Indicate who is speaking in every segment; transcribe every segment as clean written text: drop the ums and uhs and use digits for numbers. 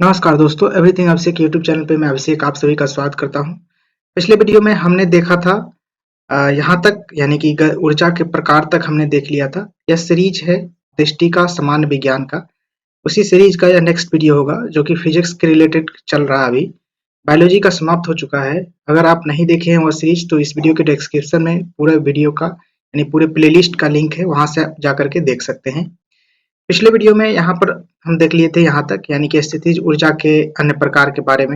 Speaker 1: नमस्कार दोस्तों, एवरीथिंग अभिषेक YouTube channel पे मैं अभिषेक आप सभी का स्वागत करता हूं। पिछले वीडियो में हमने देखा था यहाँ तक यानी कि ऊर्जा के प्रकार तक हमने देख लिया था। यह सीरीज है दृष्टि का सामान्य विज्ञान का। उसी सीरीज का यह नेक्स्ट वीडियो होगा जो कि फिजिक्स के रिलेटेड चल रहा है। अभी बायोलॉजी का समाप्त हो चुका है। अगर आप नहीं देखे हैं वह सीरीज तो इस वीडियो के डिस्क्रिप्शन में पूरे वीडियो का यानी पूरे प्लेलिस्ट का लिंक है, वहां से आप जाकर के देख सकते हैं। पिछले वीडियो में यहाँ पर हम देख लिए थे यहाँ तक यानी कि स्थितिज ऊर्जा के अन्य प्रकार के बारे में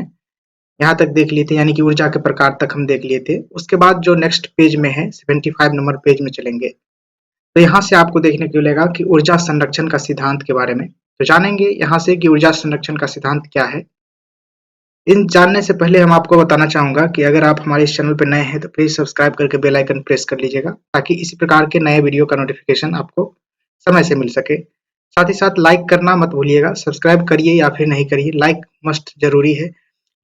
Speaker 1: यहाँ तक देख लिए थे, यानी कि ऊर्जा के प्रकार तक हम देख लिए थे। उसके बाद जो नेक्स्ट पेज में है 75 नंबर पेज में चलेंगे तो यहाँ से आपको देखने को मिलेगा कि ऊर्जा संरक्षण का सिद्धांत के बारे में। तो जानेंगे यहाँ से कि ऊर्जा संरक्षण का सिद्धांत क्या है। इन जानने से पहले हम आपको बताना चाहूंगा कि अगर आप हमारे इस चैनल पर नए हैं तो प्लीज सब्सक्राइब करके बेल आइकन प्रेस कर लीजिएगा ताकि इसी प्रकार के नए वीडियो का नोटिफिकेशन आपको समय से मिल सके। साथ ही साथ लाइक करना मत भूलिएगा। सब्सक्राइब करिए या फिर नहीं करिए, लाइक मस्ट जरूरी है,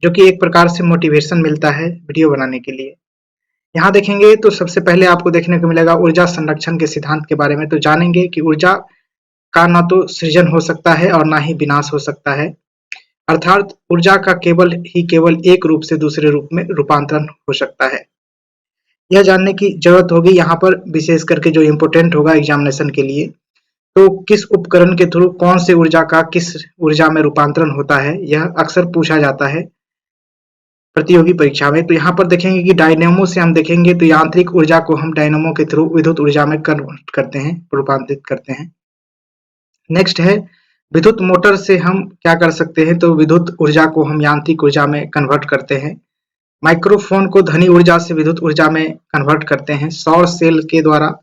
Speaker 1: जो कि एक प्रकार से मोटिवेशन मिलता है वीडियो बनाने के लिए। यहाँ देखेंगे तो सबसे पहले आपको देखने को मिलेगा ऊर्जा संरक्षण के सिद्धांत के बारे में। तो जानेंगे कि ऊर्जा का ना तो सृजन हो सकता है और ना ही विनाश हो सकता है, अर्थात ऊर्जा का केवल एक रूप से दूसरे रूप में रूपांतरण हो सकता है। यह जानने की जरूरत होगी यहाँ पर, विशेष करके जो इम्पोर्टेंट होगा एग्जामिनेशन के लिए। तो किस उपकरण के थ्रू कौन से ऊर्जा का किस ऊर्जा में रूपांतरण होता है, यह अक्सर पूछा जाता है प्रतियोगी परीक्षा में। तो यहाँ पर देखेंगे कि डायनेमो से हम देखेंगे तो यांत्रिक ऊर्जा को हम डायनेमो के थ्रू विद्युत ऊर्जा में कन्वर्ट करते हैं, रूपांतरित करते हैं। नेक्स्ट है विद्युत मोटर से हम क्या कर सकते हैं, तो विद्युत ऊर्जा को हम यांत्रिक ऊर्जा में कन्वर्ट करते हैं। माइक्रोफोन को ध्वनि ऊर्जा से विद्युत ऊर्जा में कन्वर्ट करते हैं। सौर सेल के द्वारा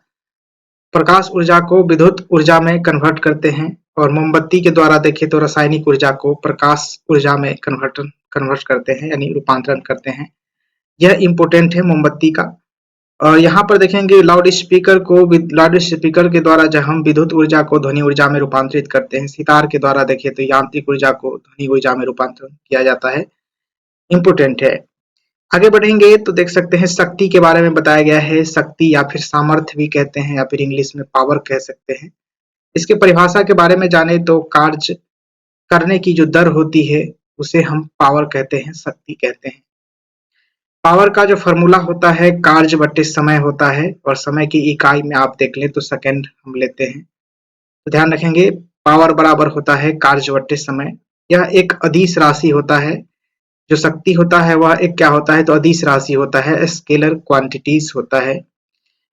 Speaker 1: प्रकाश ऊर्जा को विद्युत ऊर्जा में कन्वर्ट करते हैं। और मोमबत्ती के द्वारा देखें तो रासायनिक ऊर्जा को प्रकाश ऊर्जा में कन्वर्ट करते हैं, यानी रूपांतरण करते हैं। यह इम्पोर्टेंट है मोमबत्ती का। और यहाँ पर देखेंगे लाउड स्पीकर के द्वारा जब हम विद्युत ऊर्जा को ध्वनि ऊर्जा में रूपांतरित करते हैं। सितार के द्वारा देखें तो यांत्रिक ऊर्जा को ध्वनि ऊर्जा में रूपांतरण किया जाता है, इम्पोर्टेंट है। आगे बढ़ेंगे तो देख सकते हैं शक्ति के बारे में बताया गया है। शक्ति या फिर सामर्थ्य भी कहते हैं, या फिर इंग्लिश में पावर कह सकते हैं। इसके परिभाषा के बारे में जाने तो कार्य करने की जो दर होती है उसे हम पावर कहते हैं, शक्ति कहते हैं। पावर का जो फॉर्मूला होता है कार्य बटे समय होता है, और समय की इकाई में आप देख लें तो सेकंड हम लेते हैं। तो ध्यान रखेंगे पावर बराबर होता है कार्य बटे समय। यह एक अदिश राशि होता है। जो शक्ति होता है वह एक क्या होता है, तो अदिश राशि होता है, स्केलर क्वांटिटीज होता है।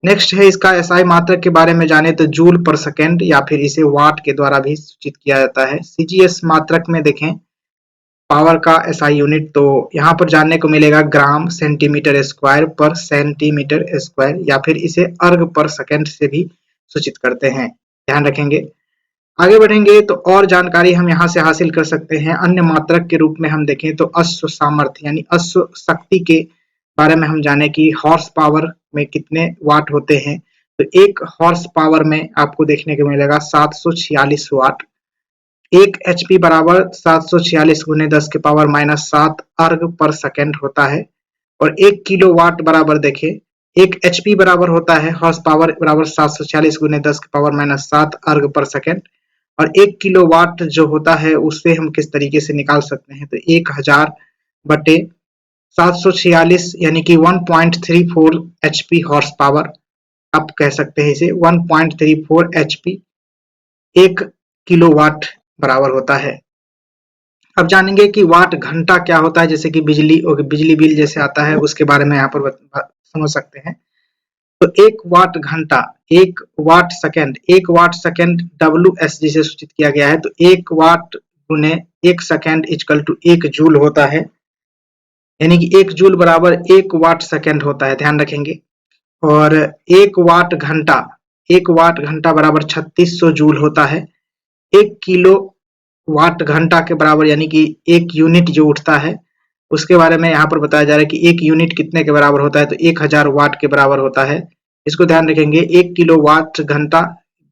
Speaker 1: नेक्स्ट है इसका एसआई मात्रक के बारे में जाने तो जूल पर सेकेंड, या फिर इसे वाट के द्वारा भी सूचित किया जाता है। सीजीएस मात्रक में देखें पावर का एसआई यूनिट, तो यहाँ पर जानने को मिलेगा ग्राम सेंटीमीटर स्क्वायर पर सेंटीमीटर स्क्वायर, या फिर इसे अर्ग पर सेकेंड से भी सूचित करते हैं, ध्यान रखेंगे। आगे बढ़ेंगे तो और जानकारी हम यहाँ से हासिल कर सकते हैं। अन्य मात्रक के रूप में हम देखें तो अश्व सामर्थ्य यानी अश्व शक्ति के बारे में हम जाने कि हॉर्स पावर में कितने वाट होते हैं। तो एक हॉर्स पावर में आपको देखने को मिलेगा 746 वाट। एक एचपी बराबर 746 गुने 10 के पावर माइनस 7 अर्ग पर सेकेंड होता है। और एक किलो वाट बराबर देखें, एक एचपी बराबर होता है हॉर्स पावर बराबर 746 गुने 10 के पावर माइनस 7 अर्ग पर सेकेंड। और 1 किलोवाट जो होता है उससे हम किस तरीके से निकाल सकते हैं, तो 1000 बटे 746 यानी कि 1.34 एचपी हॉर्स पावर, आप कह सकते हैं इसे 1.34 एचपी 1 किलोवाट बराबर होता है। अब जानेंगे कि वाट घंटा क्या होता है, जैसे कि बिजली बिल जैसे आता है उसके बारे में यहाँ पर समझ सकते हैं। तो 1 वाट घंटा, 1 वाट सेकंड WS जिसे सूचित किया गया है। तो 1 वाट गुने 1 सेकंड इक्वल टू 1 जूल होता है, यानी कि 1 जूल बराबर 1 वाट सेकंड होता है, ध्यान रखेंगे। और 1 वाट घंटा बराबर 3600 जूल होता है। 1 किलो वाट घंटा के बराबर यानी कि 1 यूनिट जो उठता है उसके बारे में यहाँ पर बताया जा रहा है कि 1 यूनिट कितने के बराबर होता है, तो 1000 वाट के बराबर होता है। इसको ध्यान रखेंगे, 1 किलो वाट घंटा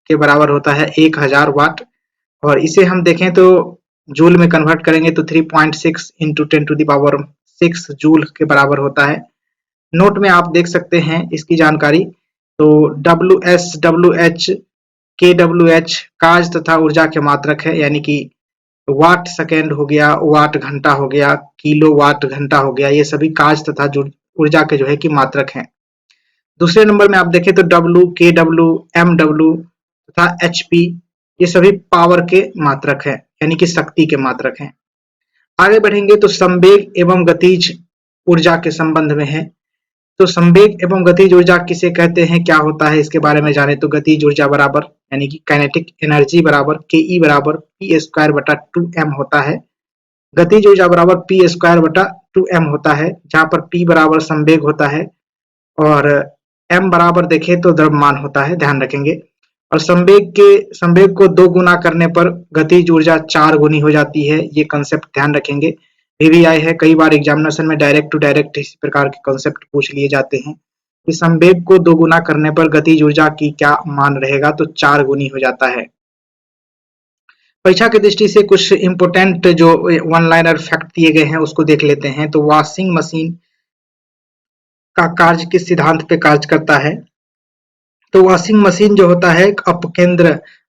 Speaker 1: के बराबर होता है 1000 वाट। और इसे हम देखें तो जूल में कन्वर्ट करेंगे तो 3.6 into 10 to the power 6 joule के बराबर होता है। नोट में आप देख सकते हैं इसकी जानकारी। तो WS, WH, KWH कार्य तथा ऊर्जा के मात्रक है, यानी कि वाट सेकेंड हो गया, वाट घंटा हो गया, किलो वाट घंटा हो गया, ये सभी काज तथा ऊर्जा के जो है कि मात्रक हैं। दूसरे नंबर में आप देखें तो डब्ल्यू, के डब्ल्यू, एम डब्ल्यू तथा एच पी, ये सभी पावर के मात्रक हैं, यानी कि शक्ति के मात्रक हैं। आगे बढ़ेंगे तो संवेग एवं गतिज ऊर्जा के संबंध में है। तो संवेग एवं गतिज ऊर्जा किसे कहते हैं, क्या होता है, इसके बारे में जाने तो गतिज ऊर्जा बराबर यानी कि काइनेटिक एनर्जी बराबर के ई बराबर पी स्क्वायर बटा 2m होता है। गतिज ऊर्जा बराबर पी स्क्वायर बटा 2m होता है, जहां पर p बराबर संवेग होता है और m बराबर देखें तो द्रव्यमान होता है, ध्यान रखेंगे। और संवेग को 2 गुना करने पर गतिज ऊर्जा 4 गुनी हो जाती है, ये कंसेप्ट ध्यान रखेंगे। वीवीआई है, कई बार एग्जामिनेशन में डायरेक्ट टू डायरेक्ट इस प्रकार के कंसेप्ट पूछ लिए जाते हैं कि संवेग को 2 गुना करने पर गतिज ऊर्जा की क्या मान रहेगा, तो 4 गुनी हो जाता है। परीक्षा की दृष्टि से कुछ इंपोर्टेंट जो वन लाइनर फैक्ट दिए गए हैं उसको देख लेते हैं। तो वॉशिंग मशीन का कार्य किस सिद्धांत पे कार्य करता है, तो वॉशिंग मशीन जो होता है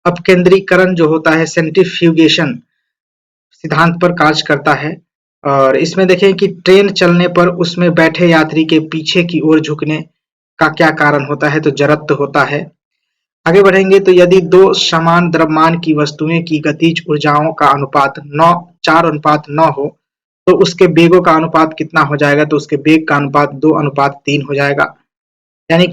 Speaker 1: अपकेंद्रीकरण जो होता है, सेंट्रीफ्यूगेशन सिद्धांत पर कार्य करता है। और इसमें देखें कि ट्रेन चलने पर उसमें बैठे यात्री के पीछे की ओर झुकने का क्या कारण होता है, तो जड़त्व होता है। आगे बढ़ेंगे तो यदि 2 समान द्रव्यमान की वस्तुएं की गतिज ऊर्जाओं का अनुपात 4:9 हो, तो उसके बेगों का अनुपात कितना हो जाएगा, तो उसके बेग का अनुपात 2:3 हो जाएगा। यानी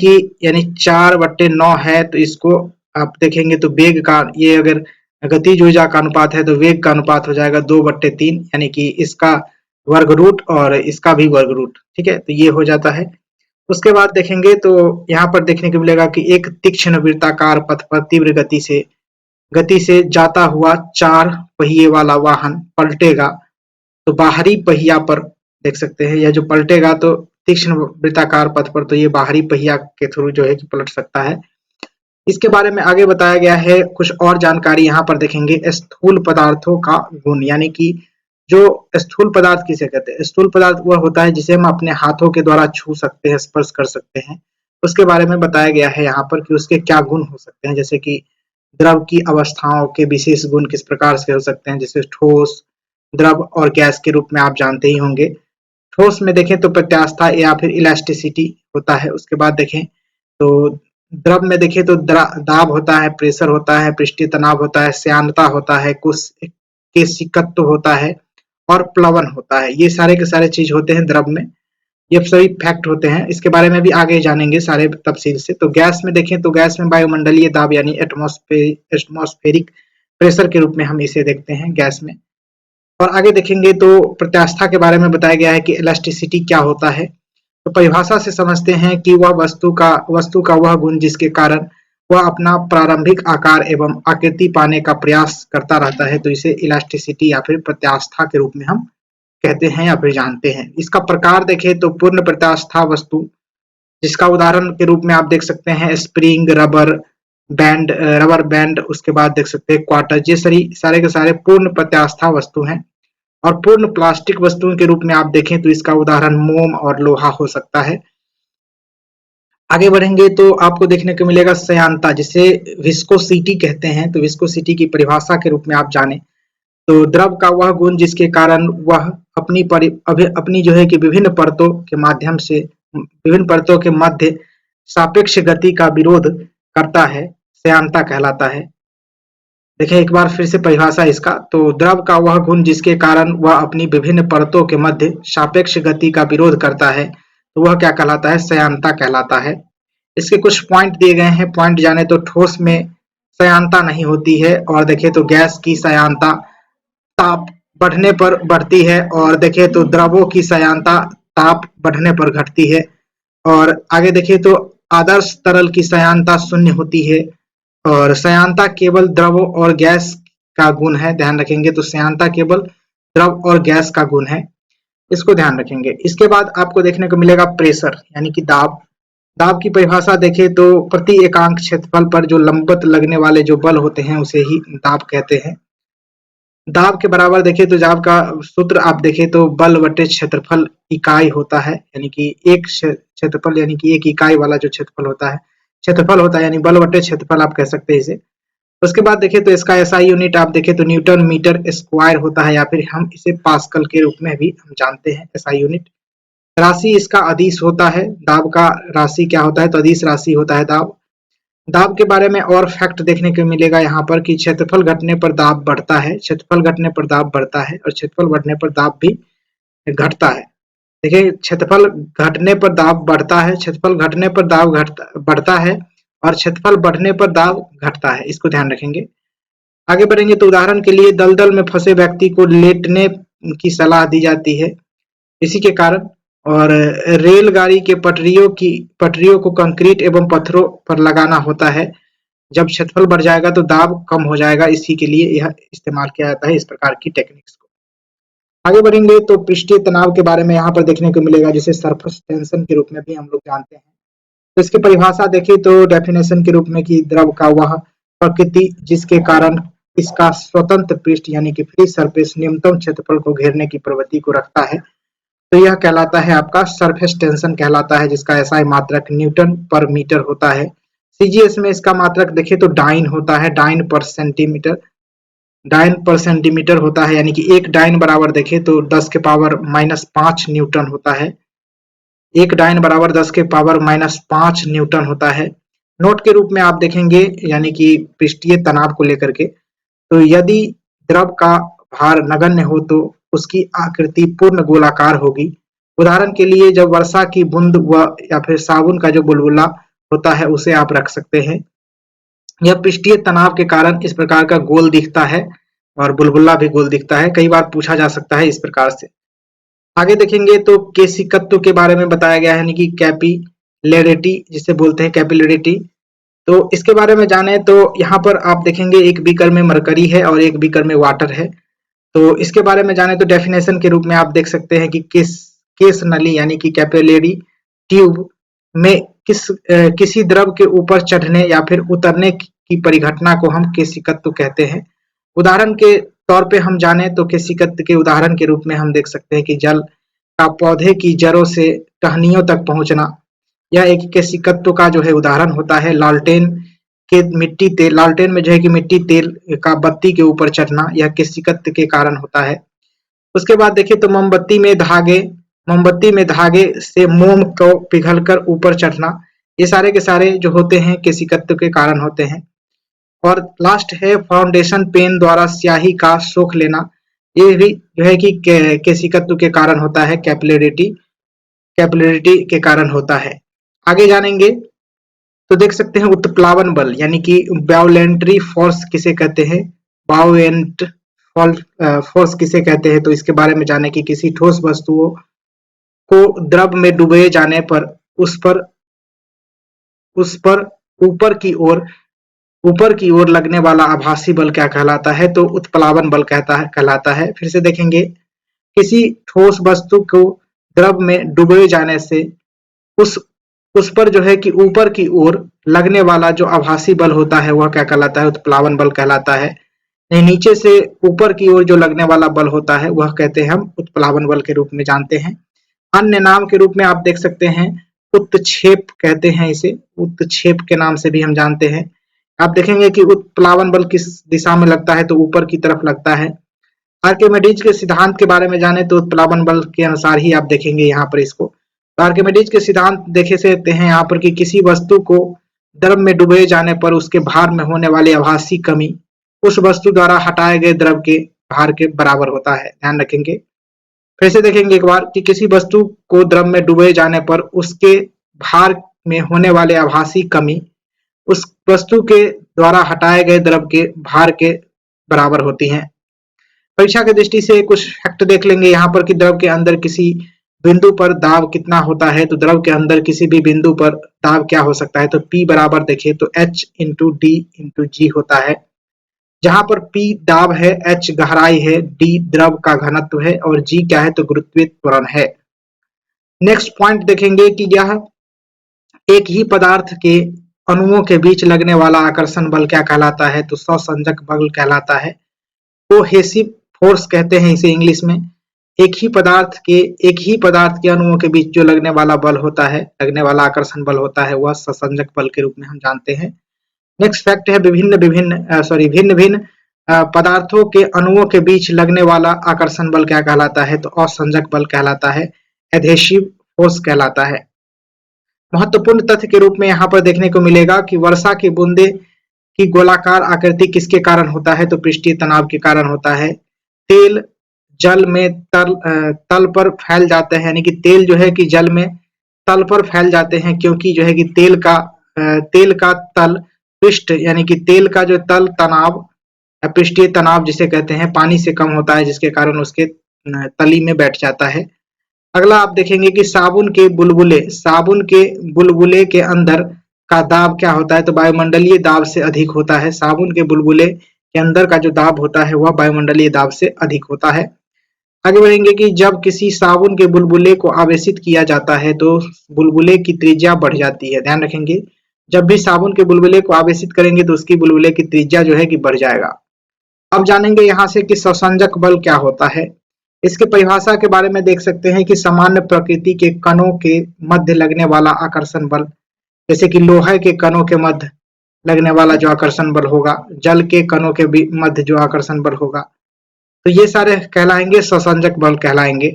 Speaker 1: 4/9 है, तो इसको आप देखेंगे तो वेग का, ये अगर गतिज ऊर्जा का अनुपात है तो वेग का अनुपात हो जाएगा 2/3, यानी कि इसका वर्ग रूट और इसका भी वर्ग रूट, ठीक है, तो ये हो जाता है। उसके बाद देखेंगे तो यहाँ पर देखने को मिलेगा कि एक तीक्ष्ण वृत्ताकार पथ पर तीव्र गति से जाता हुआ 4 पहिए वाला वाहन पलटेगा, तो बाहरी पहिया पर देख सकते हैं, यह जो पलटेगा तो तीक्ष्ण वृत्ताकार पथ पर, तो ये बाहरी पहिया के थ्रू जो है कि पलट सकता है। इसके बारे में आगे बताया गया है, कुछ और जानकारी यहाँ पर देखेंगे। स्थूल पदार्थों का गुण, यानी कि जो स्थूल पदार्थ किसे कहते हैं, स्थूल पदार्थ वह होता है जिसे हम अपने हाथों के द्वारा छू सकते हैं, स्पर्श कर सकते हैं, उसके बारे में बताया गया है यहाँ पर कि उसके क्या गुण हो सकते हैं। जैसे कि द्रव की अवस्थाओं के विशेष गुण किस प्रकार से हो सकते हैं, जैसे ठोस, द्रव और गैस के रूप में आप जानते ही होंगे। ठोस में देखें तो प्रत्यास्था या फिर इलास्टिसिटी होता है। उसके बाद देखें तो द्रव में देखें तो दाब होता है, प्रेशर होता है, पृष्ठीय तनाव होता है, श्यानता होता है, केशिकत्व होता है और प्लवन होता है। ये सारे के सारे चीज होते हैं द्रव में, ये सभी फैक्ट होते हैं। इसके बारे में भी आगे जानेंगे सारे तफसील से। तो गैस में देखें तो गैस में वायुमंडलीय दाब यानी एटमॉस्फेरिक प्रेशर के रूप में हम इसे देखते हैं गैस में। और आगे देखेंगे तो प्रत्यास्था के बारे में बताया गया है कि इलास्टिसिटी क्या होता है। तो परिभाषा से समझते हैं कि वह वस्तु का वह गुण जिसके कारण वह अपना प्रारंभिक आकार एवं आकृति पाने का प्रयास करता रहता है, तो इसे इलास्टिसिटी या फिर प्रत्यास्था के रूप में हम कहते हैं या फिर जानते हैं। इसका प्रकार देखें तो पूर्ण प्रत्यास्था वस्तु, जिसका उदाहरण के रूप में आप देख सकते हैं स्प्रिंग, रबर बैंड, उसके बाद देख सकते हैं क्वार्टर, ये सारे के सारे पूर्ण प्रत्यास्था वस्तु हैं। और पूर्ण प्लास्टिक वस्तुओं के रूप में आप देखें तो इसका उदाहरण मोम और लोहा हो सकता है। आगे बढ़ेंगे तो आपको देखने को मिलेगा श्यानता, जिसे विस्कोसिटी कहते हैं। तो विस्कोसिटी की परिभाषा के रूप में आप जाने तो द्रव का वह गुण जिसके कारण वह अपनी जो है कि विभिन्न परतों के मध्य सापेक्ष गति का विरोध करता है, श्यानता कहलाता है। देखिए एक बार फिर से परिभाषा इसका, तो द्रव का वह गुण जिसके कारण वह अपनी विभिन्न परतों के मध्य सापेक्ष गति का विरोध करता है, तो वह क्या कहलाता है, श्यानता कहलाता है। इसके कुछ पॉइंट दिए गए हैं, पॉइंट जाने तो ठोस में श्यानता नहीं होती है, और देखें तो गैस की श्यानता ताप बढ़ने पर बढ़ती है, और देखें तो द्रवों की श्यानता ताप बढ़ने पर घटती है। और आगे देखें तो आदर्श तरल की श्यानता शून्य होती है, और श्यानता केवल द्रव और गैस का गुण है, ध्यान रखेंगे। तो श्यानता केवल द्रव और गैस का गुण है, इसको ध्यान रखेंगे। इसके बाद आपको देखने को मिलेगा प्रेशर यानी कि दाब। दाब की परिभाषा देखें तो प्रति एकांक क्षेत्रफल पर जो लंबवत लगने वाले जो बल होते हैं उसे ही दाब कहते हैं। दाब के बराबर देखें तो दाब का सूत्र आप देखें तो बल बटे क्षेत्रफल इकाई होता है, यानी कि एक क्षेत्रफल यानी कि एक इकाई वाला जो क्षेत्रफल होता है यानी बल बटे क्षेत्रफल आप कह सकते हैं इसे। उसके बाद देखें तो इसका एसआई यूनिट आप देखें तो न्यूटन मीटर स्क्वायर होता है, या फिर हम इसे पास्कल के रूप में भी हम जानते हैं एसआई यूनिट। राशि इसका अदिश होता है, दाब का राशि क्या होता है तो अदिश राशि होता है दाब। दाब के बारे में और फैक्ट देखने को मिलेगा यहाँ पर कि क्षेत्रफल घटने पर दाब बढ़ता है, क्षेत्रफल घटने पर दाब बढ़ता है, और क्षेत्रफल बढ़ने पर दाब भी घटता है। देखिए क्षेत्रफल घटने पर दाब बढ़ता है, क्षेत्रफल घटने पर दाब बढ़ता है, और क्षेत्रफल बढ़ने पर दाब घटता है, इसको ध्यान रखेंगे। आगे बढ़ेंगे तो उदाहरण के लिए दलदल में फंसे व्यक्ति को लेटने की सलाह दी जाती है इसी के कारण। और रेलगाड़ी के पटरियों को कंक्रीट एवं पत्थरों पर लगाना होता है। जब क्षेत्रफल बढ़ जाएगा तो दाब कम हो जाएगा, इसी के लिए यह इस्तेमाल किया जाता है इस प्रकार की टेक्निक्स को। आगे बढ़ेंगे तो पृष्ठीय तनाव के बारे में यहाँ पर देखने को मिलेगा, जिसे सरफेस टेंशन के रूप में भी हम लोग जानते हैं। तो इसकी परिभाषा देखें तो डेफिनेशन के रूप में कि द्रव का वह प्रकृति जिसके कारण इसका स्वतंत्र पृष्ठ यानी कि फ्री सरफेस न्यूनतम क्षेत्रफल को घेरने की प्रवृत्ति को रखता है, तो यह कहलाता है आपका सरफेस टेंशन कहलाता है, जिसका एसआई मात्रक न्यूटन पर मीटर होता है। सीजीएस में इसका मात्रक देखें तो डाइन होता है, डाइन पर सेंटीमीटर होता है, यानी कि एक डाइन बराबर देखें तो 10 के पावर -5 न्यूटन होता है। एक डाइन बराबर 10 के पावर -5 न्यूटन होता है। नोट के रूप में आप देखेंगे यानी कि पृष्ठीय तनाव को लेकर के, तो यदि द्रव का भार नगण्य हो तो उसकी आकृति पूर्ण गोलाकार होगी। उदाहरण के लिए जब वर्षा की बूंद व या फिर साबुन का जो बुलबुला होता है उसे आप रख सकते हैं। यह पृष्ठीय तनाव के कारण इस प्रकार का गोल दिखता है, और बुलबुला भी गोल दिखता है। कई बार पूछा जा सकता है इस प्रकार से। आगे देखेंगे तो केशिकत्व के बारे में बताया गया है, यानी कि कैपिलैरिटी जिसे बोलते हैं कैपिलैरिटी। तो इसके बारे में जाने तो यहाँ पर आप देखेंगे एक बीकर में मरकरी है और एक बीकर में वाटर है। तो इसके बारे में जाने तो डेफिनेशन के रूप में आप देख सकते हैं कि केस नली यानी कि कैपिलरी ट्यूब में किसी द्रव के ऊपर चढ़ने या फिर उतरने की परिघटना को हम केशिकत्व कहते हैं। उदाहरण के तौर पे हम जाने तो केशिकत्व के उदाहरण के रूप में हम देख सकते हैं कि जल का पौधे की जड़ों से टहनियों तक पहुंचना, यह एक केशिकत्व का जो है उदाहरण होता है। लालटेन में जो है कि मिट्टी तेल का बत्ती के ऊपर चढ़ना, यह केशिकत्व के कारण होता है। उसके बाद देखिए तो मोमबत्ती में धागे से मोम को पिघलकर ऊपर चढ़ना, ये सारे के सारे जो होते हैं केशिकत्व के कारण होते हैं। और लास्ट है फाउंडेशन पेन द्वारा स्याही का सोख लेना, ये भी जो है कि केशिकत्व के कारण होता है, कैपिलरिटी के कारण होता है। आगे जानेंगे तो देख सकते हैं उत्प्लावन बल यानी कि बायोलेंट्री फोर्स किसे कहते हैं, बायोएंट फोर्स किसे कहते हैं, तो इसके बारे में जाने कि किसी ठोस वस्तुओं को द्रव में डुबोए जाने पर उस पर ऊपर की ओर लगने वाला आभासी बल क्या कहलाता है, तो उत्प्लावन बल कहलाता है। फिर से देखेंगे किसी ठोस वस्तु को द्रव में डुबोए जाने से उस उस पर जो है कि ऊपर की ओर लगने वाला जो आभासी बल होता है वह क्या कहलाता है, उत्प्लावन बल कहलाता है। नहीं, नीचे से ऊपर की ओर जो लगने वाला बल होता है वह कहते हैं हम उत्प्लावन बल के रूप में जानते हैं। अन्य नाम के रूप में आप देख सकते हैं उत्क्षेप कहते हैं इसे, उत्क्षेप के नाम से भी हम जानते हैं। आप देखेंगे कि उत्प्लावन बल किस दिशा में लगता है, तो ऊपर की तरफ लगता है। आर्किमिडीज के सिद्धांत के बारे में जाने तो उत्प्लावन बल के अनुसार ही आप देखेंगे यहाँ पर इसको। तो आर्किमिडीज के सिद्धांत देखे सकते हैं यहाँ पर कि किसी वस्तु को द्रव में डुबोए जाने पर उसके भार में होने वाली आभासी कमी उस वस्तु द्वारा हटाए गए द्रव के भार के बराबर होता है, ध्यान रखेंगे। फिर से देखेंगे एक बार कि किसी वस्तु को द्रव में डुबोए जाने पर उसके भार में होने वाले आभासी कमी उस वस्तु के द्वारा हटाए गए द्रव के भार के बराबर होती हैं। परीक्षा की दृष्टि से कुछ फैक्ट देख लेंगे यहाँ पर कि द्रव के अंदर किसी बिंदु पर दाब कितना होता है, तो द्रव के अंदर किसी भी बिंदु पर दाब क्या हो सकता है, तो P बराबर देखिए तो H into D into G होता है, जहां पर P दाब है, H गहराई है, D द्रव का घनत्व है और G क्या है तो गुरुत्वीय त्वरण है। नेक्स्ट पॉइंट देखेंगे कि यह एक ही पदार्थ के अणुओं के बीच लगने वाला आकर्षण बल क्या कहलाता है, तो सहसंजक बल कहलाता है। कोहेसिव फोर्स कहते हैं इसे इंग्लिश में। एक ही पदार्थ के अणुओं के बीच जो लगने वाला बल होता है, लगने वाला आकर्षण बल होता है, वह सहसंजक बल के रूप में हम जानते हैं। नेक्स्ट फैक्ट है भिन्न भिन्न पदार्थों के अणुओं के बीच लगने वाला आकर्षण बल क्या कहलाता है? तो असंजक बल कहलाता है, एडहेसिव फोर्स कहलाता है। महत्वपूर्ण तथ्य के रूप में यहाँ पर देखने को मिलेगा कि वर्षा की बूंदे की गोलाकार आकृति किसके कारण होता है? तो पृष्ठीय तनाव के कारण होता है। तेल जल में तल पर फैल जाते हैं, यानी कि तेल जो है कि जल में तल पर फैल जाते हैं, क्योंकि जो है कि तेल का तल पृष्ठ यानी कि तेल का जो तल तनाव पृष्ठीय तनाव जिसे कहते हैं पानी से कम होता है, जिसके कारण उसके तली में बैठ जाता है। अगला आप देखेंगे कि साबुन के बुलबुले के अंदर का दाब क्या होता है? तो वायुमंडलीय दाब से अधिक होता है। साबुन के बुलबुले के अंदर का जो दाब होता है वह वायुमंडलीय दाब से अधिक होता है। आगे बढ़ेंगे कि जब किसी साबुन के बुलबुले को आवेशित किया जाता है तो बुलबुले की त्रिज्या बढ़ जाती है। ध्यान रखेंगे, जब भी साबुन के बुलबुले को आवेशित करेंगे तो उसकी बुलबुले की त्रिज्या जो है कि बढ़ जाएगा। अब जानेंगे यहाँ से कि ससंजक बल क्या होता है। इसके परिभाषा के बारे में देख सकते हैं कि सामान्य प्रकृति के कणों के मध्य लगने वाला आकर्षण बल, जैसे कि लोहे के कणों के मध्य लगने वाला जो आकर्षण बल होगा, जल के कणों के मध्य जो आकर्षण बल होगा, तो ये सारे कहलाएंगे ससंजक बल कहलाएंगे।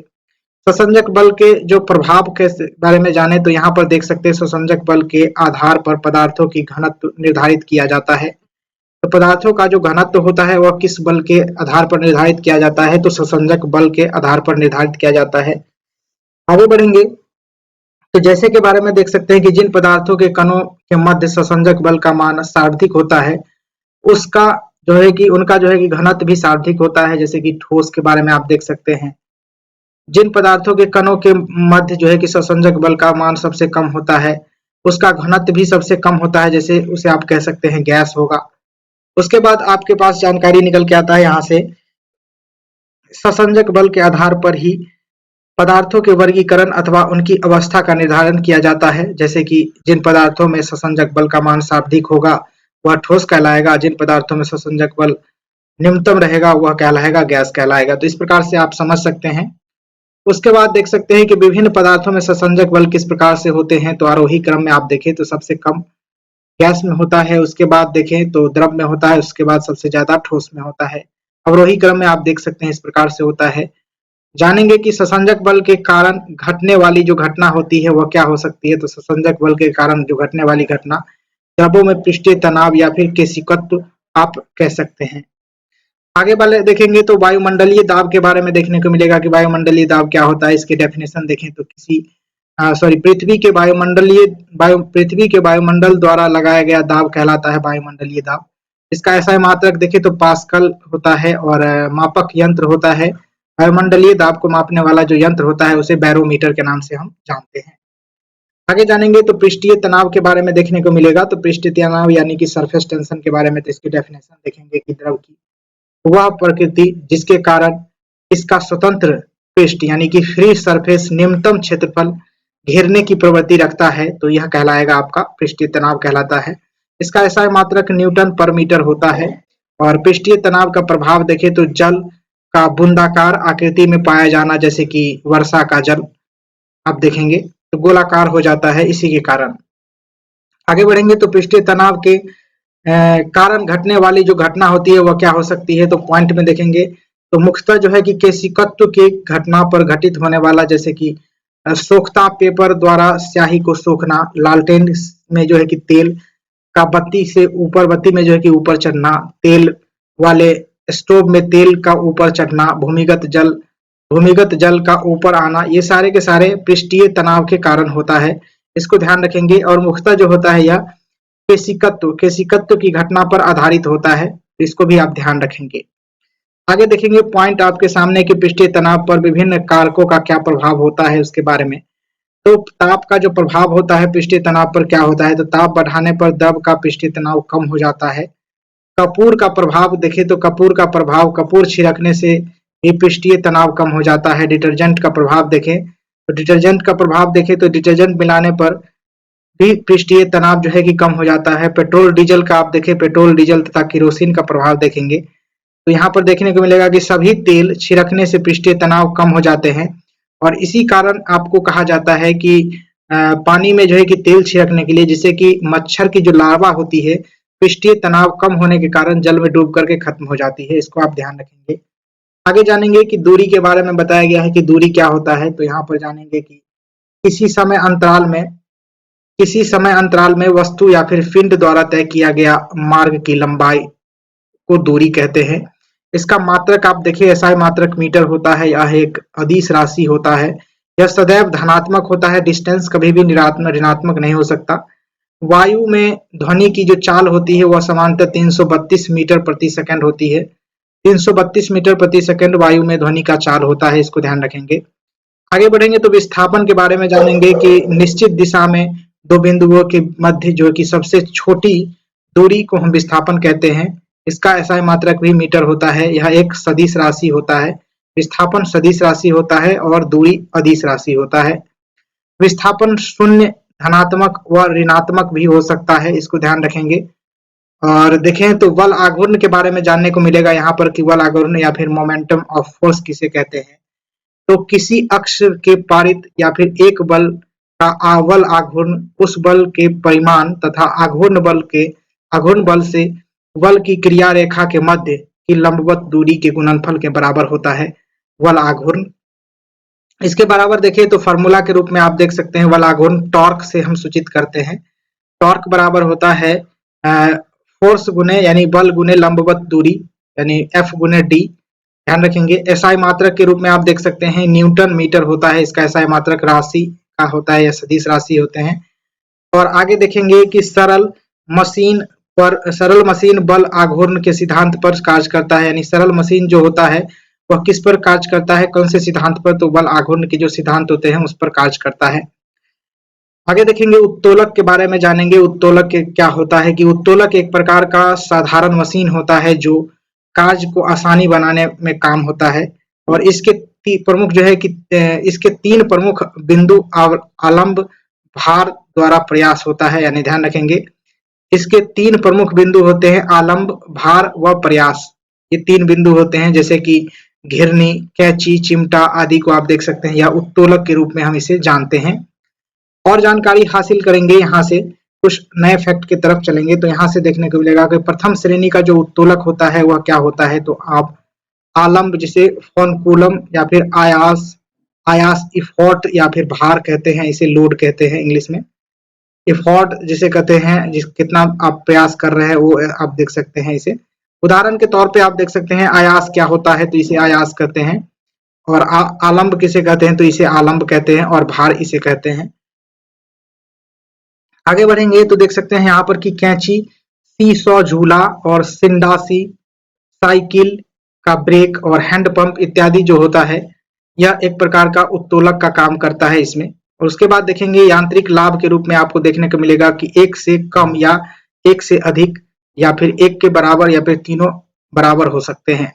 Speaker 1: ससंजक बल के जो प्रभाव के बारे में जाने तो यहाँ पर देख सकते हैं ससंजक बल के आधार पर पदार्थों की घनत्व निर्धारित किया जाता है। तो पदार्थों का जो घनत्व होता है वह किस बल के आधार पर निर्धारित किया जाता है? तो ससंजक बल के आधार पर निर्धारित किया जाता है। आगे बढ़ेंगे तो जैसे के बारे में देख सकते हैं कि जिन पदार्थों के कणों के मध्य ससंजक बल का मान सार्वधिक होता है उसका जो है कि उनका जो है कि घनत्व भी सार्वधिक होता है। जैसे कि ठोस के बारे में आप देख सकते हैं, जिन पदार्थों के कणों के मध्य जो है कि ससंजक बल का मान सबसे कम होता है उसका घनत्व भी सबसे कम होता है, जैसे उसे आप कह सकते हैं गैस होगा। उसके बाद आपके पास जानकारी निकल के आता है यहाँ से ससंजक बल के आधार पर ही पदार्थों के वर्गीकरण अथवा उनकी अवस्था का निर्धारण किया जाता है। जैसे कि जिन पदार्थों में ससंजक बल का मान सार्वधिक होगा वह ठोस कहलाएगा, जिन पदार्थों में ससंजक बल न्यूनतम रहेगा वह कहलाएगा गैस कहलाएगा। तो इस प्रकार से आप समझ सकते हैं। उसके बाद देख सकते हैं कि विभिन्न पदार्थों में ससंजक बल किस प्रकार से होते हैं। तो आरोही क्रम में आप देखें तो सबसे कम गैस में होता है, उसके बाद देखें तो द्रव में होता है, उसके बाद सबसे ज्यादा ठोस में होता है। अवरोही क्रम में आप देख सकते हैं इस प्रकार से होता है। जानेंगे कि ससंजक बल के कारण घटने वाली जो घटना होती है वह क्या हो सकती है। तो ससंजक बल के कारण जो घटने वाली घटना द्रवों में पृष्ठीय तनाव या फिर केशिकत्व आप कह सकते हैं। आगे वाले देखेंगे तो वायुमंडलीय दाब के बारे में देखने को मिलेगा कि वायुमंडलीय दाब क्या होता है। इसकी डेफिनेशन देखें तो पृथ्वी के वायुमंडल द्वारा लगाया गया दाब कहलाता है वायुमंडलीय दाब। इसका ऐसा मात्रक देखें तो पास्कल होता है और मापक यंत्र होता है। वायुमंडलीय दाब को मापने वाला जो यंत्र होता है उसे बैरोमीटर के नाम से हम जानते हैं। आगे जानेंगे तो पृष्ठीय तनाव के बारे में देखने को मिलेगा। तो पृष्ठीय तनाव यानी कि सरफेस टेंशन के बारे में तो इसकी डेफिनेशन देखेंगे कि द्रव की वह प्रकृति जिसके कारण इसका स्वतंत्र पृष्ठ यानी कि फ्री सरफेस न्यूनतम क्षेत्रफल घेरने की प्रवृत्ति रखता है, तो यह कहलाएगा आपका पृष्ठीय तनाव कहलाता है। इसका ऐसा मात्रक न्यूटन पर मीटर होता है। और पृष्ठीय तनाव का प्रभाव देखें तो जल का बूंदाकार आकृति में पाया जाना, जैसे कि वर्षा का जल आप देखेंगे तो गोलाकार हो जाता है इसी के कारण। आगे बढ़ेंगे तो पृष्ठीय तनाव के कारण घटने वाली जो घटना होती है वह क्या हो सकती है। तो पॉइंट में देखेंगे तो मुख्यतः जो है कि केशिकत्व की घटना पर घटित होने वाला, जैसे कि सोखता पेपर द्वारा स्याही को सोखना, लालटेन में जो है कि तेल का बत्ती में जो है कि ऊपर चढ़ना, तेल वाले स्टोव में तेल का ऊपर चढ़ना, भूमिगत जल का ऊपर आना, ये सारे के सारे पृष्ठीय तनाव के कारण होता है। इसको ध्यान रखेंगे। और मुख्यतः जो होता है यह केशिकत्व की घटना पर आधारित होता है, तो इसको भी आप ध्यान रखेंगे। आगे देखेंगे पॉइंट आपके सामने कि पृष्ठीय तनाव पर विभिन्न कारकों का क्या प्रभाव होता है उसके बारे में। तो ताप का जो प्रभाव होता है पृष्ठीय तनाव पर क्या होता है। तो ताप बढ़ाने पर द्रव का पृष्ठीय तनाव कम हो जाता है। कपूर का प्रभाव देखें तो कपूर छिड़कने से भी पृष्ठीय तनाव कम हो जाता है। डिटर्जेंट का प्रभाव देखें तो डिटर्जेंट मिलाने पर भी पृष्ठीय तनाव जो है कि कम हो जाता है। पेट्रोल डीजल का आप देखें, पेट्रोल डीजल तथा केरोसिन का प्रभाव देखेंगे तो यहाँ पर देखने को मिलेगा कि सभी तेल छिड़कने से पृष्ठीय तनाव कम हो जाते हैं। और इसी कारण आपको कहा जाता है कि पानी में जो है कि तेल छिड़कने के लिए, जिससे कि मच्छर की जो लार्वा होती है पृष्ठीय तनाव कम होने के कारण जल में डूब करके खत्म हो जाती है। इसको आप ध्यान रखेंगे। आगे जानेंगे कि दूरी के बारे में बताया गया है कि दूरी क्या होता है। तो यहाँ पर जानेंगे कि किसी समय अंतराल में वस्तु या फिर पिंड द्वारा तय किया गया मार्ग की लंबाई को दूरी कहते हैं। इसका मात्रक आप देखिए एसआई मात्रक मीटर होता है। यह एक अदिश राशि होता है। यह सदैव धनात्मक होता है। डिस्टेंस कभी भी ऋणात्मक नहीं हो सकता। वायु में ध्वनि की जो चाल होती है वह सामान्यतः 332 मीटर प्रति सेकंड होती है। 332 मीटर प्रति सेकंड वायु में ध्वनि का चाल होता है। इसको ध्यान रखेंगे। आगे बढ़ेंगे तो विस्थापन के बारे में जानेंगे कि निश्चित दिशा में दो बिंदुओं के मध्य जो कि सबसे छोटी दूरी को हम विस्थापन कहते हैं। इसका एसआई मात्रक भी मीटर होता है। यह एक सदिश राशि होता है। विस्थापन सदिश राशि होता है और दूरी अदिश राशि होता है। विस्थापन शून्य, धनात्मक व ऋणात्मक भी हो सकता है। इसको ध्यान रखेंगे। और देखें तो बल आघूर्ण के बारे में जानने को मिलेगा यहाँ पर कि बल आघूर्ण या फिर मोमेंटम ऑफ फोर्स किसे कहते हैं। तो किसी अक्ष के पारित या फिर एक बल का बल आघूर्ण उस बल के परिमाण तथा आघूर्ण बल से बल की क्रिया रेखा के मध्य की लंबवत दूरी के गुणनफल के बराबर होता है बल आघूर्ण। इसके बराबर देखिए तो फार्मूला के रूप में आप देख सकते हैं बल आघूर्ण टॉर्क से हम सूचित करते हैं। टॉर्क बराबर होता है फोर्स गुने यानी बल गुने लंबवत दूरी यानी एफ गुने डी। ध्यान रखेंगे। एसआई मात्रक के रूप में आप देख सकते हैं न्यूटन मीटर होता है। इसका एसआई मात्रक राशि का होता है या सदिश राशि होते हैं। और आगे देखेंगे कि सरल मशीन बल आघूर्ण के सिद्धांत पर कार्य करता है। यानी सरल मशीन जो होता है वह किस पर कार्य करता है, कौन से सिद्धांत पर? तो बल आघूर्ण के जो सिद्धांत होते हैं उस पर कार्य करता है। आगे देखेंगे उत्तोलक के बारे में जानेंगे। उत्तोलक क्या होता है कि उत्तोलक एक प्रकार का साधारण मशीन होता है जो कार्य को आसानी बनाने में काम होता है। और इसके प्रमुख जो है कि इसके 3 प्रमुख बिंदु आलंब भार द्वारा प्रयास होता है। यानी ध्यान रखेंगे इसके 3 प्रमुख बिंदु होते हैं आलंब, भार व प्रयास। ये 3 बिंदु होते हैं जैसे कि घिरनी, कैंची, चिमटा आदि को आप देख सकते हैं या उत्तोलक के रूप में हम इसे जानते हैं। और जानकारी हासिल करेंगे यहाँ से कुछ नए फैक्ट की तरफ चलेंगे तो यहाँ से देखने को मिलेगा कि प्रथम श्रेणी का जो उत्तोलक होता है वह क्या होता है। तो आप आलंब जिसे फोनकूलम या फिर आयास इफोर्ट या फिर भार कहते हैं, इसे लोड कहते हैं इंग्लिश में। इफोर्ट जिसे कहते हैं जिस कितना आप प्रयास कर रहे हैं वो आप देख सकते हैं इसे। उदाहरण के तौर पे आप देख सकते हैं आयास क्या होता है तो इसे आयास कहते हैं। और आलंब किसे कहते हैं तो इसे आलंब कहते हैं और भार इसे कहते हैं। आगे बढ़ेंगे तो देख सकते हैं यहाँ पर कि कैंची, सीसॉ झूला और सिंडासी साइकिल का ब्रेक और हैंड पंप इत्यादि जो होता है यह एक प्रकार का उत्तोलक का काम करता है इसमें। और उसके बाद देखेंगे यांत्रिक लाभ के रूप में आपको देखने को मिलेगा कि 1 से कम या 1 से अधिक या फिर 1 के बराबर या फिर तीनों बराबर हो सकते हैं।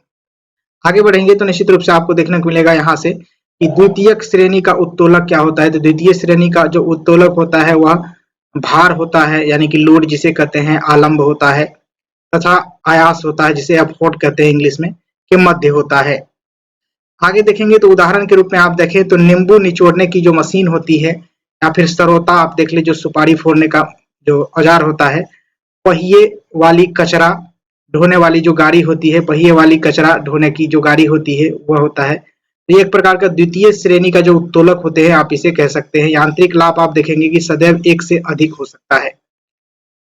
Speaker 1: आगे बढ़ेंगे तो निश्चित रूप से आपको देखने को मिलेगा यहाँ से कि द्वितीयक श्रेणी का उत्तोलक क्या होता है। तो द्वितीय श्रेणी का जो उत्तोलक होता है वह भार होता है यानी कि लोड जिसे कहते हैं, आलंब होता है तथा आयास होता है जिसे एफोर्ट कहते हैं इंग्लिश में, के मध्य होता है। आगे देखेंगे तो उदाहरण के रूप में आप देखें तो नींबू निचोड़ने की जो मशीन होती है या फिर सरोता आप देख ले जो सुपारी फोड़ने का जो औजार होता है, पहिए वाली कचरा ढोने वाली जो गाड़ी होती है, पहिए वाली कचरा ढोने की जो गाड़ी होती है वह होता है। तो ये एक प्रकार का द्वितीय श्रेणी का जो उत्तोलक होते हैं आप इसे कह सकते हैं। यांत्रिक लाभ आप देखेंगे कि सदैव 1 से अधिक हो सकता है।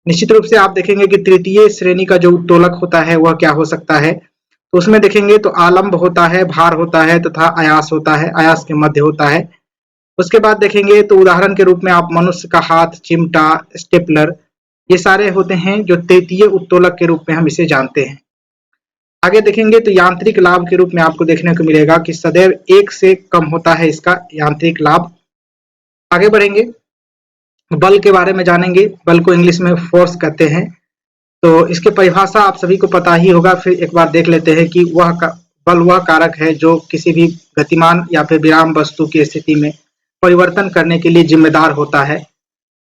Speaker 1: निश्चित रूप से आप देखेंगे कि तृतीय श्रेणी का जो उत्तोलक होता है वह क्या हो सकता है। तो उसमें देखेंगे तो आलंब होता है, भार होता है तथा आयास होता है, आयास के मध्य होता है। उसके बाद देखेंगे तो उदाहरण के रूप में आप मनुष्य का हाथ, चिमटा, स्टेपलर ये सारे होते हैं जो तृतीय उत्तोलक के रूप में हम इसे जानते हैं। आगे देखेंगे तो यांत्रिक लाभ के रूप में आपको देखने को मिलेगा कि सदैव 1 से कम होता है इसका यांत्रिक लाभ। आगे बढ़ेंगे बल के बारे में जानेंगे। बल को इंग्लिश में फोर्स कहते हैं। तो इसकी परिभाषा आप सभी को पता ही होगा, फिर एक बार देख लेते हैं कि बल वह कारक है जो किसी भी गतिमान या फिर विराम वस्तु की स्थिति में परिवर्तन करने के लिए जिम्मेदार होता है,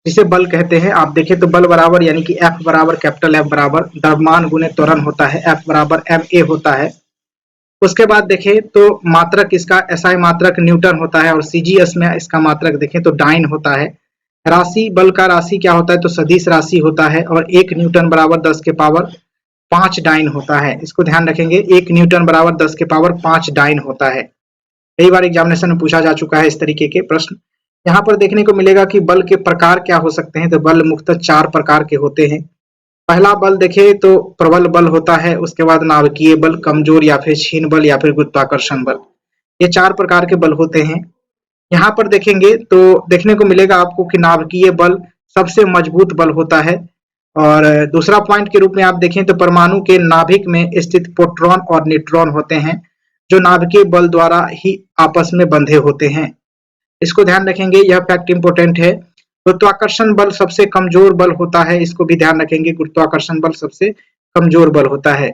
Speaker 1: जिसे बल कहते हैं। आप देखें तो बल बराबर यानी कि F बराबर कैपिटल F बराबर द्रव्यमान गुने त्वरण होता है, F बराबर ma होता है। उसके बाद देखें तो मात्रक इसका SI मात्रक न्यूटन होता है और CGS में इसका मात्रक देखें तो डाइन होता है। राशि बल का राशि क्या होता है तो सदिश राशि होता है और 1 न्यूटन बराबर 10 के पावर 5 डाइन होता है। इसको ध्यान रखेंगे, 1 न्यूटन बराबर 10 के पावर 5 डाइन होता है। कई बार एग्जामिनेशन में पूछा जा चुका है इस तरीके के प्रश्न। यहाँ पर देखने को मिलेगा कि बल के प्रकार क्या हो सकते हैं, तो बल मुख्यतः 4 प्रकार के होते हैं। पहला बल देखें तो प्रबल बल होता है, उसके बाद नाभिकीय बल, कमजोर या फिर क्षीण बल या फिर गुरुत्वाकर्षण बल। ये 4 प्रकार के बल होते हैं। यहाँ पर देखेंगे तो देखने को मिलेगा आपको कि नाभिकीय बल सबसे मजबूत बल होता है। और दूसरा पॉइंट के रूप में आप देखें तो परमाणु के नाभिक में स्थित प्रोटॉन और न्यूट्रॉन होते हैं, जो नाभिकीय बल द्वारा ही आपस में बंधे होते हैं। इसको ध्यान रखेंगे, यह फैक्ट इंपॉर्टेंट है। गुरुत्वाकर्षण बल सबसे कमजोर बल होता है, इसको भी ध्यान रखेंगे, गुरुत्वाकर्षण बल सबसे कमजोर बल होता है।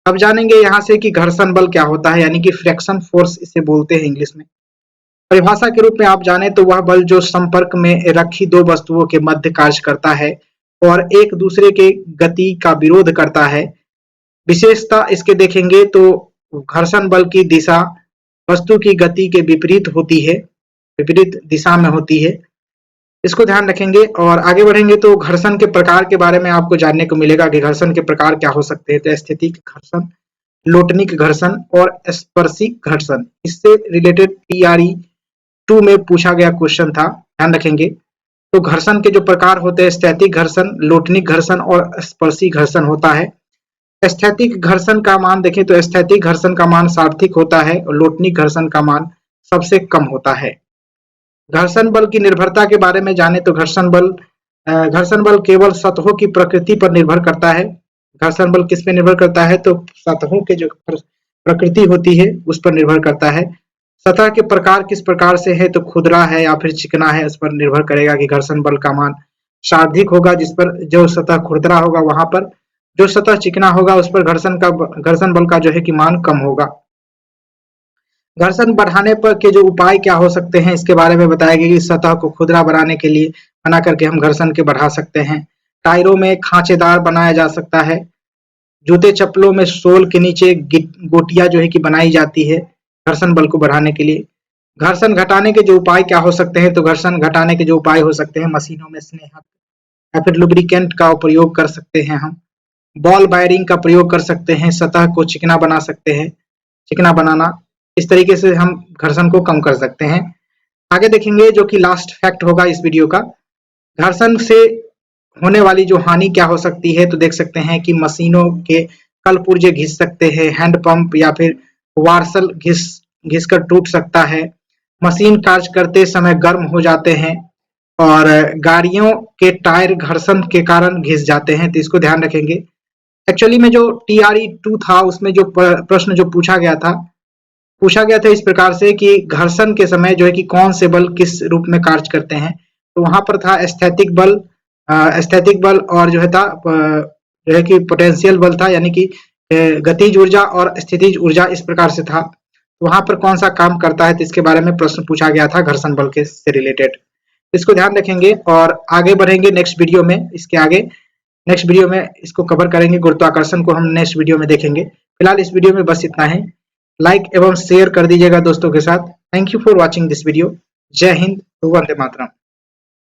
Speaker 1: अब जानेंगे यहाँ से कि घर्षण बल क्या होता है, यानी कि फ्रिक्शन फोर्स इसे बोलते हैं इंग्लिश में। परिभाषा के रूप में आप जाने तो वह बल जो संपर्क में रखी दो वस्तुओं के मध्य कार्य करता है और एक दूसरे के गति का विरोध करता है। विशेषता इसके देखेंगे तो घर्षण बल की दिशा वस्तु की गति के विपरीत होती है, विपरीत दिशा में होती है। इसको ध्यान रखेंगे और आगे बढ़ेंगे तो घर्षण के प्रकार के बारे में आपको जानने को मिलेगा कि घर्षण के प्रकार क्या हो सकते हैं। तो स्थैतिक घर्षण, लोटनिक घर्षण और स्पर्शिक घर्षण। इससे रिलेटेड TRE 2 में पूछा गया क्वेश्चन था, ध्यान रखेंगे। तो घर्षण के जो प्रकार होते हैं, स्थैतिक घर्षण, लोटनिक घर्षण और स्पर्शी घर्षण होता है। स्थैतिक घर्षण का मान देखें तो स्थैतिक घर्षण का मान सार्थिक होता है और लोटनिक घर्षण का मान सबसे कम होता है। घर्षण बल की निर्भरता के बारे में जाने तो घर्षण बल केवल सतहों की प्रकृति पर निर्भर करता है। घर्षण बल किस पे निर्भर करता है तो सतहों के जो प्रकृति होती है उस पर निर्भर करता है। सतह के प्रकार किस प्रकार से है तो खुरदरा है या फिर चिकना है, उस पर निर्भर करेगा कि घर्षण बल का मान सार्धिक होगा, जिस पर जो सतह खुरदरा होगा वहां पर, जो सतह चिकना होगा उस पर घर्षण बल का जो है कि मान कम होगा। घर्षण बढ़ाने पर के जो उपाय क्या हो सकते हैं इसके बारे में बताया गया कि सतह को खुरदरा बनाने के लिए बना करके हम घर्षण के बढ़ा सकते हैं। टायरों में खांचेदार बनाया जा सकता है। जूते चप्पलों में सोल के नीचे गोटियां जो है कि बनाई जाती है घर्षण बल को बढ़ाने के लिए। घर्षण घटाने के जो उपाय क्या हो सकते हैं तो घर्षण घटाने के जो उपाय हो सकते हैं, मशीनों में स्नेहक या फिर लुब्रिकेंट का प्रयोग कर सकते हैं हम। बॉल वायरिंग का प्रयोग कर सकते हैं, सतह को चिकना बना सकते हैं, चिकना बनाना, इस तरीके से हम घर्षण को कम कर सकते हैं। आगे देखेंगे जो कि लास्ट फैक्ट होगा इस वीडियो का, घर्षण से होने वाली जो हानि क्या हो सकती है तो देख सकते हैं कि मशीनों के कल पुर्जे घिस सकते हैं, हैंड पंप या फिर वार्सल घिस कर टूट सकता है, मशीन कार्य करते समय गर्म हो जाते हैं और गाड़ियों के टायर घर्षण के कारण घिस जाते हैं। तो इसको ध्यान रखेंगे। एक्चुअली में जो TRE 2 था उसमें जो प्रश्न जो पूछा गया था इस प्रकार से कि घर्षण के समय जो है कि कौन से बल किस रूप में कार्य करते हैं। तो वहां पर था स्थैतिक बल और जो है कि पोटेंशियल बल था, यानी कि गतिज ऊर्जा और स्थितिज ऊर्जा इस प्रकार से था। तो वहां पर कौन सा काम करता है तो इसके बारे में प्रश्न पूछा गया था घर्षण बल के से रिलेटेड। इसको ध्यान रखेंगे और आगे बढ़ेंगे नेक्स्ट वीडियो में। इसके आगे नेक्स्ट वीडियो में इसको कवर करेंगे, गुरुत्वाकर्षण को हम नेक्स्ट वीडियो में देखेंगे। फिलहाल इस वीडियो में बस इतना है। लाइक एवं शेयर कर दीजिएगा दोस्तों के साथ। Thank you for watching this video. जय हिंद, वंदे मातरम।